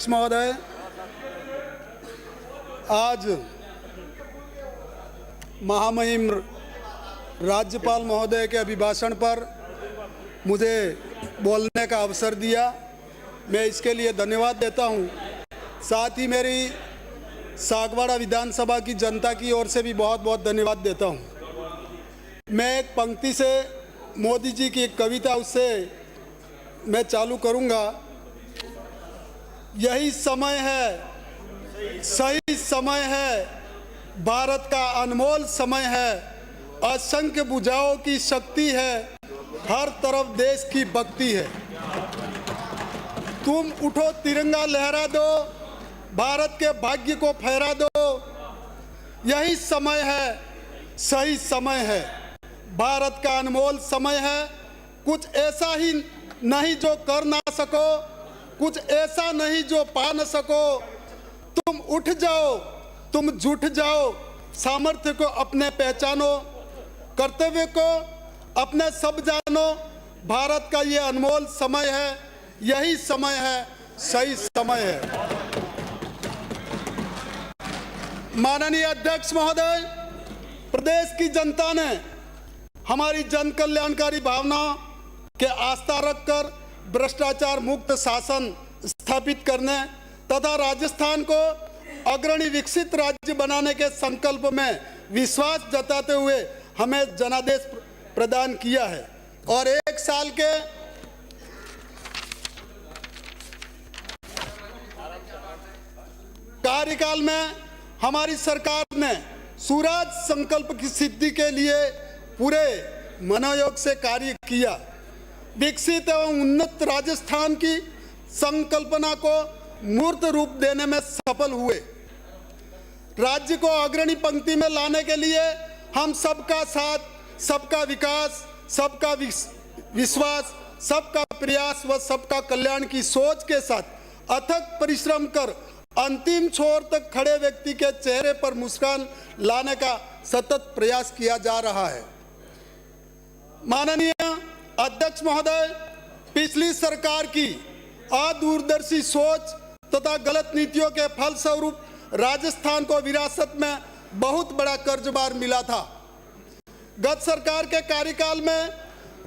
अध्यक्ष महोदय, आज महामहिम राज्यपाल महोदय के अभिभाषण पर मुझे बोलने का अवसर दिया, मैं इसके लिए धन्यवाद देता हूं। साथ ही मेरी सागवाड़ा विधानसभा की जनता की ओर से भी बहुत बहुत धन्यवाद देता हूं। मैं एक पंक्ति से मोदी जी की एक कविता उससे मैं चालू करूंगा। यही समय है, सही समय है, भारत का अनमोल समय है, असंख्य भुजाओं की शक्ति है, हर तरफ देश की भक्ति है। तुम उठो तिरंगा लहरा दो, भारत के भाग्य को फहरा दो। यही समय है, सही समय है, भारत का अनमोल समय है। कुछ ऐसा ही नहीं जो कर ना सको, कुछ ऐसा नहीं जो पा न सको। तुम उठ जाओ, तुम जुट जाओ, सामर्थ्य को अपने पहचानो, कर्तव्य को अपने सब जानो। भारत का ये अनमोल समय है, यही समय है, सही समय है। माननीय अध्यक्ष महोदय, प्रदेश की जनता ने हमारी जन कल्याणकारी भावना के आस्था रखकर भ्रष्टाचार मुक्त शासन स्थापित करने तथा राजस्थान को अग्रणी विकसित राज्य बनाने के संकल्प में विश्वास जताते हुए हमें जनादेश प्रदान किया है। और एक साल के कार्यकाल में हमारी सरकार ने सुराज संकल्प की सिद्धि के लिए पूरे मनोयोग से कार्य किया। विकसित एवं उन्नत राजस्थान की संकल्पना को मूर्त रूप देने में सफल हुए। राज्य को अग्रणी पंक्ति में लाने के लिए हम सबका साथ, सबका विकास, सबका विश्वास, सबका प्रयास व सबका कल्याण की सोच के साथ अथक परिश्रम कर अंतिम छोर तक खड़े व्यक्ति के चेहरे पर मुस्कान लाने का सतत प्रयास किया जा रहा है। माननीय अध्यक्ष महोदय, पिछली सरकार की अदूरदर्शी सोच तथा गलत नीतियों के फलस्वरूप राजस्थान को विरासत में बहुत बड़ा कर्जभार मिला था। गत सरकार के कार्यकाल में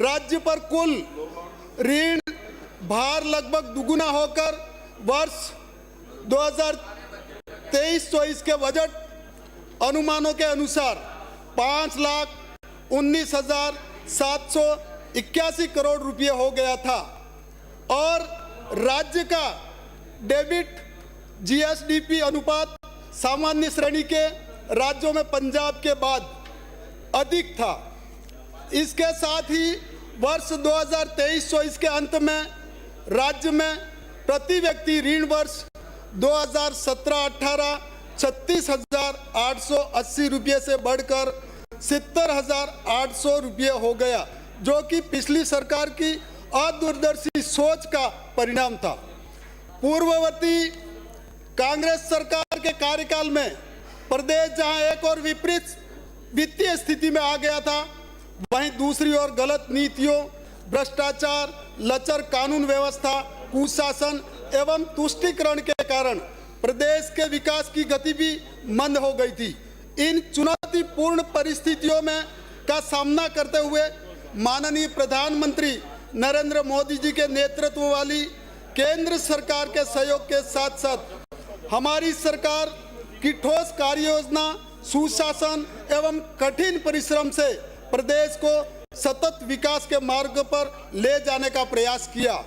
राज्य पर कुल ऋण भार लगभग दुगुना होकर वर्ष 2023-24 के बजट अनुमानों के अनुसार 5,19,781 करोड़ रुपए हो गया था और राज्य का डेबिट जीएसडीपी अनुपात सामान्य श्रेणी के राज्यों में पंजाब के बाद अधिक था। इसके साथ ही वर्ष 2023-24 के अंत में राज्य में प्रति व्यक्ति ऋण वर्ष 2017-18 36,880 रुपये से बढ़कर 70,800 रुपये हो गया, जो कि पिछली सरकार की अदूरदर्शी सोच का परिणाम था। पूर्ववर्ती कांग्रेस सरकार के कार्यकाल में प्रदेश जहां एक और विपरीत वित्तीय स्थिति में आ गया था, वहीं दूसरी ओर गलत नीतियों, भ्रष्टाचार, लचर कानून व्यवस्था, कुशासन एवं तुष्टीकरण के कारण प्रदेश के विकास की गति भी मंद हो गई थी। इन चुनौतीपूर्ण परिस्थितियों में का सामना करते हुए माननीय प्रधानमंत्री नरेंद्र मोदी जी के नेतृत्व वाली केंद्र सरकार के सहयोग के साथ साथ हमारी सरकार की ठोस कार्य योजना, सुशासन एवं कठिन परिश्रम से प्रदेश को सतत विकास के मार्ग पर ले जाने का प्रयास किया।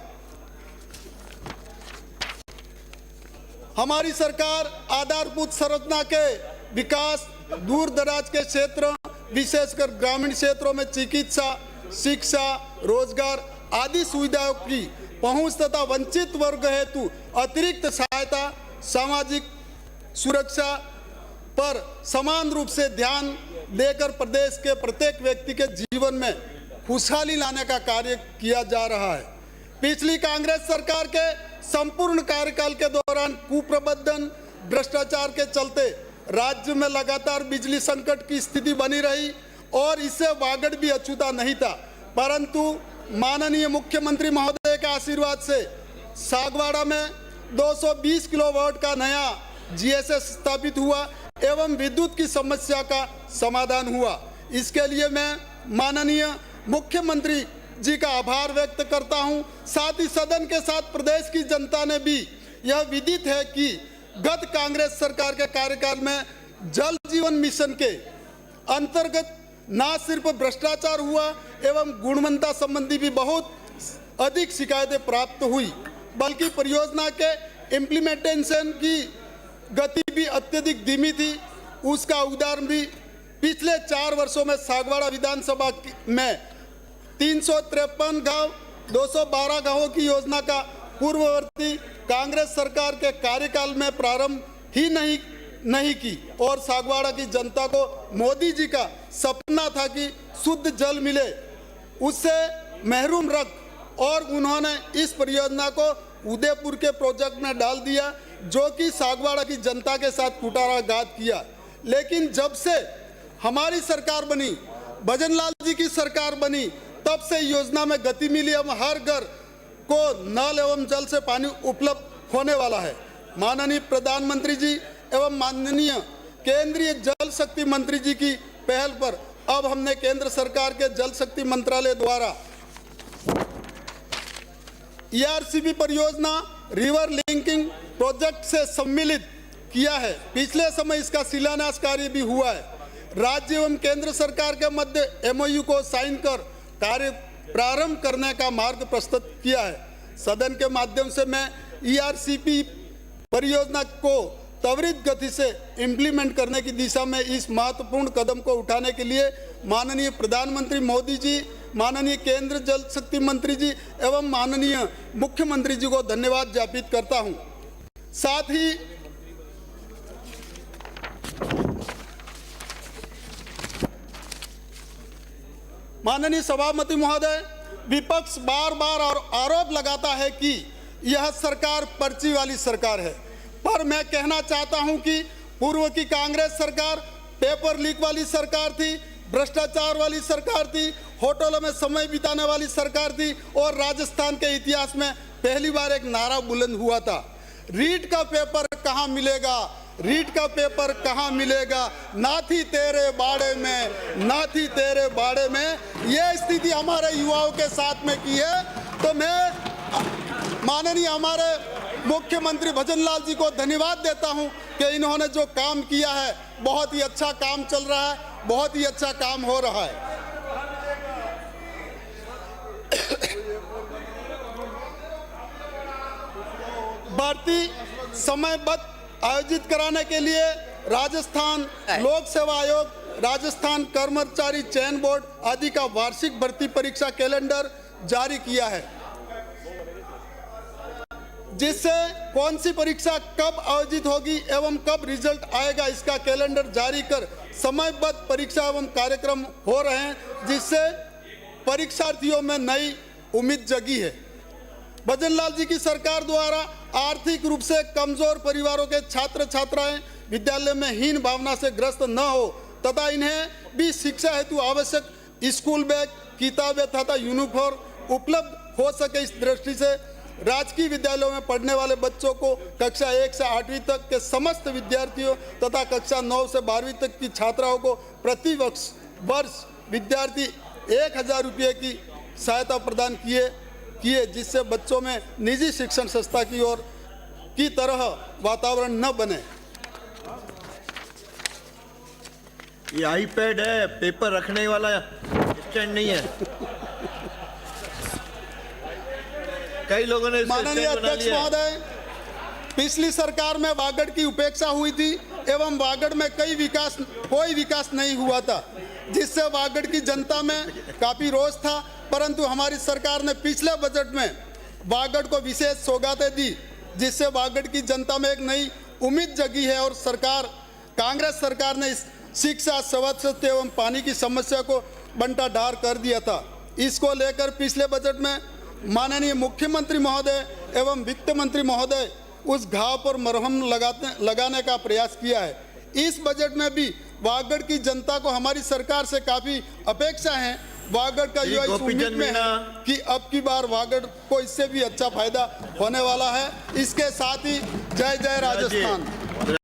हमारी सरकार आधारभूत संरचना के विकास, दूर दराज के क्षेत्र विशेषकर ग्रामीण क्षेत्रों में चिकित्सा, शिक्षा, रोजगार आदि सुविधाओं की पहुंच तथा वंचित वर्ग हेतु अतिरिक्त सहायता, सामाजिक सुरक्षा पर समान रूप से ध्यान देकर प्रदेश के प्रत्येक व्यक्ति के जीवन में खुशहाली लाने का कार्य किया जा रहा है। पिछली कांग्रेस सरकार के संपूर्ण कार्यकाल के दौरान कुप्रबंधन, भ्रष्टाचार के चलते राज्य में लगातार बिजली संकट की स्थिति बनी रही और इससे वागड़ भी अछूता नहीं था, परंतु माननीय मुख्यमंत्री महोदय के आशीर्वाद से सागवाड़ा में 220 किलोवाट का नया जीएसएस स्थापित हुआ एवं विद्युत की समस्या का समाधान हुआ। इसके लिए मैं माननीय मुख्यमंत्री जी का आभार व्यक्त करता हूं। साथ ही सदन के साथ प्रदेश की जनता ने भी यह विदित है कि गत कांग्रेस सरकार के कार्यकाल में जल जीवन मिशन के अंतर्गत न सिर्फ भ्रष्टाचार हुआ एवं गुणवत्ता संबंधी भी बहुत अधिक शिकायतें प्राप्त हुई, बल्कि परियोजना के इम्प्लीमेंटेशन की गति भी अत्यधिक धीमी थी। उसका उदाहरण भी पिछले 4 वर्षों में सागवाड़ा विधानसभा में 353 गांव 212 गांवों की योजना का पूर्ववर्ती कांग्रेस सरकार के कार्यकाल में प्रारंभ ही नहीं की और सागवाड़ा की जनता को मोदी जी का सपना था कि शुद्ध जल मिले, उससे महरूम रख और उन्होंने इस परियोजना को उदयपुर के प्रोजेक्ट में डाल दिया, जो कि सागवाड़ा की जनता के साथ कुठाराघात किया। लेकिन जब से हमारी सरकार बनी, भजनलाल जी की सरकार बनी, तब से योजना में गति मिली। हम हर घर को नल एवं जल से पानी उपलब्ध होने वाला है। माननीय प्रधानमंत्री जी एवं माननीय केंद्रीय जल शक्ति मंत्री जी की पहल पर अब हमने केंद्र सरकार के जल शक्ति मंत्रालय द्वारा ERCP परियोजना रिवर लिंकिंग प्रोजेक्ट से सम्मिलित किया है। पिछले समय इसका शिलान्यास कार्य भी हुआ है। राज्य एवं केंद्र सरकार के मध्य MOU को साइन कर कार्य प्रारंभ करने का मार्ग प्रस्तुत किया है। सदन के माध्यम से मैं ERCP परियोजना को त्वरित गति से इम्प्लीमेंट करने की दिशा में इस महत्वपूर्ण कदम को उठाने के लिए माननीय प्रधानमंत्री मोदी जी, माननीय केंद्र जल शक्ति मंत्री जी एवं माननीय मुख्यमंत्री जी को धन्यवाद ज्ञापित करता हूं। साथ ही माननीय सभापति महोदय, विपक्ष बार बार और आरोप लगाता है कि यह सरकार पर्ची वाली सरकार है, पर मैं कहना चाहता हूं कि पूर्व की कांग्रेस सरकार पेपर लीक वाली सरकार थी, भ्रष्टाचार वाली सरकार थी, होटलों में समय बिताने वाली सरकार थी और राजस्थान के इतिहास में पहली बार एक नारा बुलंद हुआ था, रीट का पेपर कहां मिलेगा, रीट का पेपर कहां मिलेगा, ना थी तेरे बाड़े में, ना थी तेरे बाड़े में। ये स्थिति हमारे युवाओं के साथ में की है। तो मैं माननीय हमारे मुख्यमंत्री भजनलाल जी को धन्यवाद देता हूं कि इन्होंने जो काम किया है, बहुत ही अच्छा काम चल रहा है, बहुत ही अच्छा काम हो रहा है। भर्ती समयबद्ध आयोजित कराने के लिए राजस्थान लोक सेवा आयोग, राजस्थान कर्मचारी चयन बोर्ड आदि का वार्षिक भर्ती परीक्षा कैलेंडर जारी किया है, जिससे कौन सी परीक्षा कब आयोजित होगी एवं कब रिजल्ट आएगा, इसका कैलेंडर जारी कर समयबद्ध परीक्षा एवं कार्यक्रम हो रहे हैं, जिससे परीक्षार्थियों में नई उम्मीद जगी है। भजनलाल जी की सरकार द्वारा आर्थिक रूप से कमजोर परिवारों के छात्र छात्राएं विद्यालय में हीन भावना से ग्रस्त न हो तथा इन्हें भी शिक्षा हेतु आवश्यक स्कूल बैग, किताबें तथा यूनिफॉर्म उपलब्ध हो सके, इस दृष्टि से राजकीय विद्यालयों में पढ़ने वाले बच्चों को कक्षा 1 से 8वीं तक के समस्त विद्यार्थियों तथा कक्षा 9 से 12वीं तक की छात्राओं को प्रति वर्ष विद्यार्थी 1000 रुपये की सहायता प्रदान किए, जिससे बच्चों में निजी शिक्षण संस्था की ओर की तरह वातावरण न बने। ये आईपैड है, पेपर रखने वाला स्टैंड नहीं है। कई लोगों ने माननीय अध्यक्ष महोदय, पिछली सरकार में वागड़ की उपेक्षा हुई थी एवं वागड़ में कोई विकास नहीं हुआ था, जिससे वागड़ की जनता में काफी रोष था। परंतु हमारी सरकार ने पिछले बजट में वागड़ को विशेष सौगातें दी, जिससे वागड़ की जनता में एक नई उम्मीद जगी है और कांग्रेस सरकार ने शिक्षा, स्वास्थ्य एवं पानी की समस्या को बंटाढार कर दिया था। इसको लेकर पिछले बजट में माननीय मुख्यमंत्री महोदय एवं वित्त मंत्री महोदय उस घाव पर मरहम लगाने का प्रयास किया है। इस बजट में भी वागड़ की जनता को हमारी सरकार से काफ़ी अपेक्षा है वागड़ का श्री युवा इस गोपीचंद उम्मीद में है मीणा। कि अब की बार वागड़ को इससे भी अच्छा फायदा होने वाला है। इसके साथ ही जय जय राजस्थान।